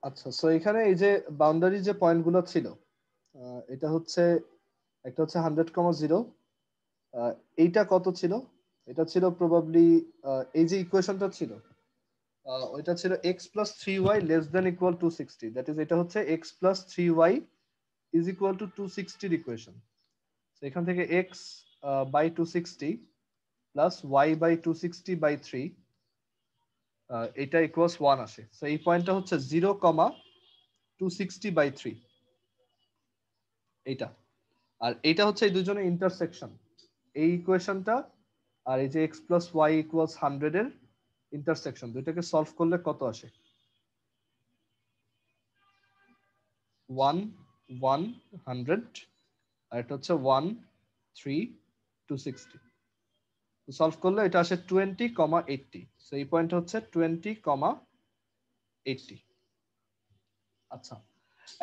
আচ্ছা, সো এখানে এই যে বাউন্ডারি যে পয়েন্টগুলো ছিল, এটা হচ্ছে একটা হচ্ছে 100,0, এইটা কত ছিল? এটা ছিল প্রবাবলি এই যে ইকুয়েশনটা ছিল, ওইটা ছিল x plus 3y less than equal 260, that is এটা হচ্ছে x plus 3y is equal to 260 equation. তো এখান থেকে x by 260 plus y by 260 by 3 এটা ইকুয়ালস 1 আসে। সো এই পয়েন্টটা হচ্ছে 0,260/3 এইটা, আর এইটা হচ্ছে এই দুজনের ইন্টারসেকশন, এই ইকুয়েশনটা আর এই যে x plus y equals 100 এর ইন্টারসেকশন, দুইটাকে সলভ করলে কত আসে? 1 1 100 আর এটা হচ্ছে 1 3 260। সলভ করলে এটা আসে 20,80। সো এই পয়েন্ট হচ্ছে 20,80। আচ্ছা,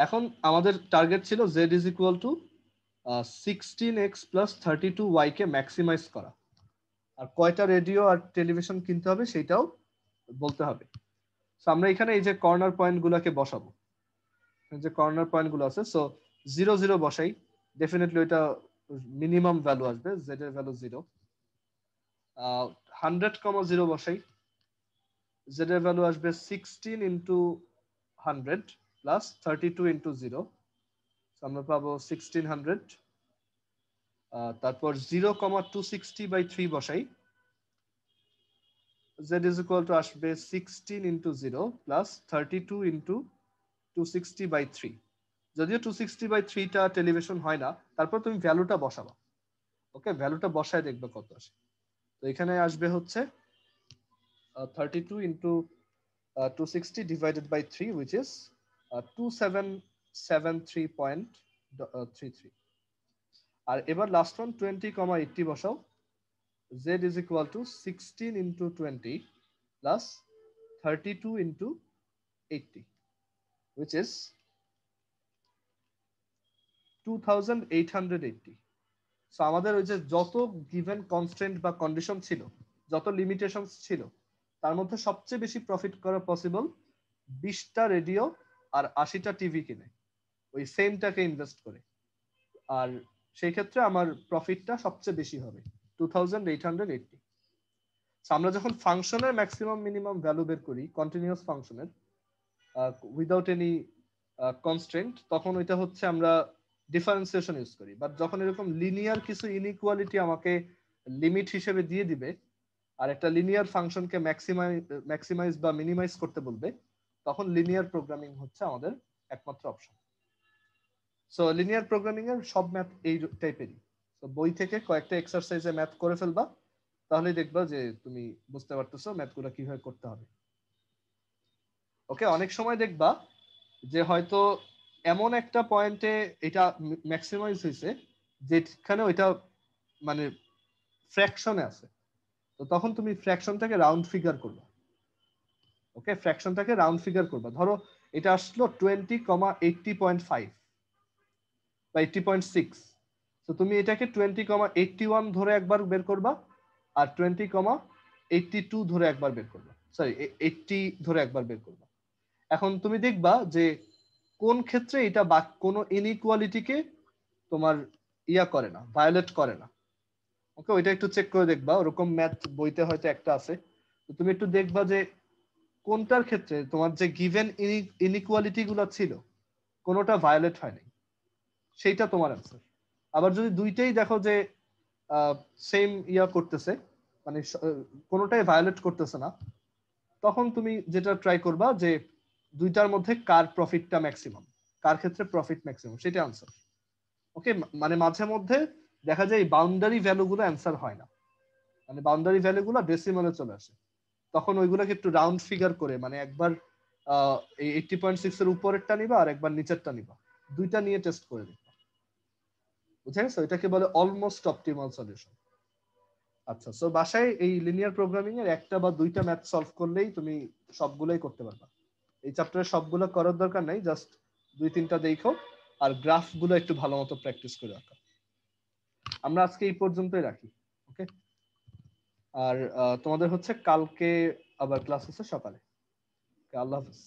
এখন আমাদের টার্গেট ছিল z is equal to 16x plus 32y কে ম্যাক্সিমাইজ করা, আর কয়টা রেডিও আর টেলিভিশন কিনতে হবে সেটাও বলতে হবে। সো আমরা এখানে এই যে কর্নার পয়েন্ট গুলাকে বসাবো, যে কর্নার পয়েন্ট গুলো আছে, সো 0 0 বসাই, ডেফিনেটলি ওইটা মিনিমাম ভ্যালু আসবে, z এর ভ্যালু 0। 100,0 বসাই, z এর ভ্যালু আসবে 16 ইন্টু 100 প্লাস 32 ইন্টু 0, আমরা পাবো 1600। তারপর 0,260/3 বসাই, z is equal to আসবে 16 ইন্টু 0 প্লাস 32 ইন্টু 260/3। যদিও 260/3টা টেলিভিশন হয় না, তারপর তুমি ভ্যালুটা বসাবা। ওকে, ভ্যালুটা বসায় দেখবে কত আসে। তো এখানে আসবে হচ্ছে 32 into 260 divided by 3 which is 2773.33। আর এবার লাস্ট ওয়ান 20,80 বসাও, z is equal to 16 into 20 plus 32 into 80 which is 2880। So আমাদের ওই যে যত গিভেন কনস্ট্রেন্ট বা কন্ডিশন ছিল, যত লিমিটেশন ছিল, তার মধ্যে সবচেয়ে বেশি প্রফিট করা পসিবল 20টা রেডিও আর 80টা টিভি কিনে ওই সেমটাকে ইনভেস্ট করে, আর সেই ক্ষেত্রে আমার প্রফিটটা সবচেয়ে বেশি হবে 2880। আমরা যখন ফাংশনের ম্যাক্সিমাম মিনিমাম ভ্যালু বের করি কন্টিনিউয়াস ফাংশনের উইদাউট এনি কনস্ট্রেন্ট, তখন ওইটা হচ্ছে আমরা ডিফারেন্সিয়েশন ইউজ করি। বাট যখন এরকম লিনিয়ার কিছু ইনইকুয়ালিটি আমাকে লিমিট হিসেবে দিয়ে দিবে আর একটা লিনিয়ার ফাংশনকে ম্যাক্সিমাইজ বা মিনিমাইজ করতে বলবে, তখন লিনিয়ার প্রোগ্রামিং হচ্ছে আমাদের একমাত্র অপশন। সো লিনিয়ার প্রোগ্রামিং এর সব ম্যাথ এই টাইপেরই। তো বই থেকে কয়েকটা এক্সারসাইজে ম্যাথ করে ফেলবা, তাহলেই দেখবা যে তুমি বুঝতে পারতেছো ম্যাথগুলো কিভাবে করতে হবে। ওকে, অনেক সময় দেখবা যে হয়তো এমন একটা পয়েন্টে এটা ম্যাক্সিমাইজ হয়েছে যেখানে ওইটা মানে ফ্র্যাকশনে আছে, তো তখন তুমি ফ্র্যাকশনটাকে রাউন্ড ফিগার করবা। ওকে, ফ্র্যাকশনটাকে রাউন্ড ফিগার করবা, ধরো এটা আসলো 20,80.5 বা 80.6, তো তুমি এটাকে 20,81 ধরে একবার বের করবা আর 20,82 ধরে একবার বের করবা, সরি 80 ধরে একবার বের করবা। এখন তুমি দেখবা যে কোন ক্ষেত্রে এটা বা কোনো ইনইকুয়ালিটিকে তোমার ইয়া করে না, ভায়োলেট করে না। ওকে, ওইটা একটু চেক করে দেখবা, ওরকম ম্যাথ বইতে হয়তো একটা আছে, তো তুমি একটু দেখবা যে কোনটার ক্ষেত্রে তোমার যে গিভেন ইনইকুয়ালিটি গুলো ছিল কোনোটা ভায়োলেট হয়নি, সেইটা তোমার অ্যান্সার। আবার যদি দুইটাই দেখো যে সেম ইয়া করতেছে, মানে কোনোটাই ভায়োলেট করতেছে না, তখন তুমি যেটা ট্রাই করবা যে দুইটার মধ্যে কার প্রফিটটা ম্যাক্সিমাম, কার ক্ষেত্রে প্রফিট ম্যাক্সিমাম, সেটা আনসার। ওকে, মানে মাঝে মধ্যে দেখা যায় এই বাউন্ডারি ভ্যালুগুলো অ্যান্সার হয় না, মানে বাউন্ডারি ভ্যালুগুলো ডেসিমালে চলে আসে, তখন ওইগুলোকে একটু রাউন্ড ফিগার করে, মানে একবার এই 80.6 এর উপরেরটা নিবা আর একবার নিচেরটা নিবা, দুইটা নিয়ে টেস্ট করে দেখবা। বুঝে গেছো? এটাকে বলে অলমোস্ট অপটিমাল সলিউশন। আচ্ছা, সো বাসায় এই লিনিয়ার প্রোগ্রামিং এর একটা বা দুইটা ম্যাথ সলভ করলেই তুমি সবগুলোই করতে পারবা। এই চ্যাপ্টারে সবগুলো করার দরকার নাই, জাস্ট দুই তিনটা দেখো আর গ্রাফ গুলো একটু ভালো মতো প্র্যাকটিস করে রাখো। আমরা আজকে এই পর্যন্তই রাখি। ওকে, আর তোমাদের হচ্ছে কালকে আবার ক্লাস আছে সকালে। আল্লাহ হাফেজ।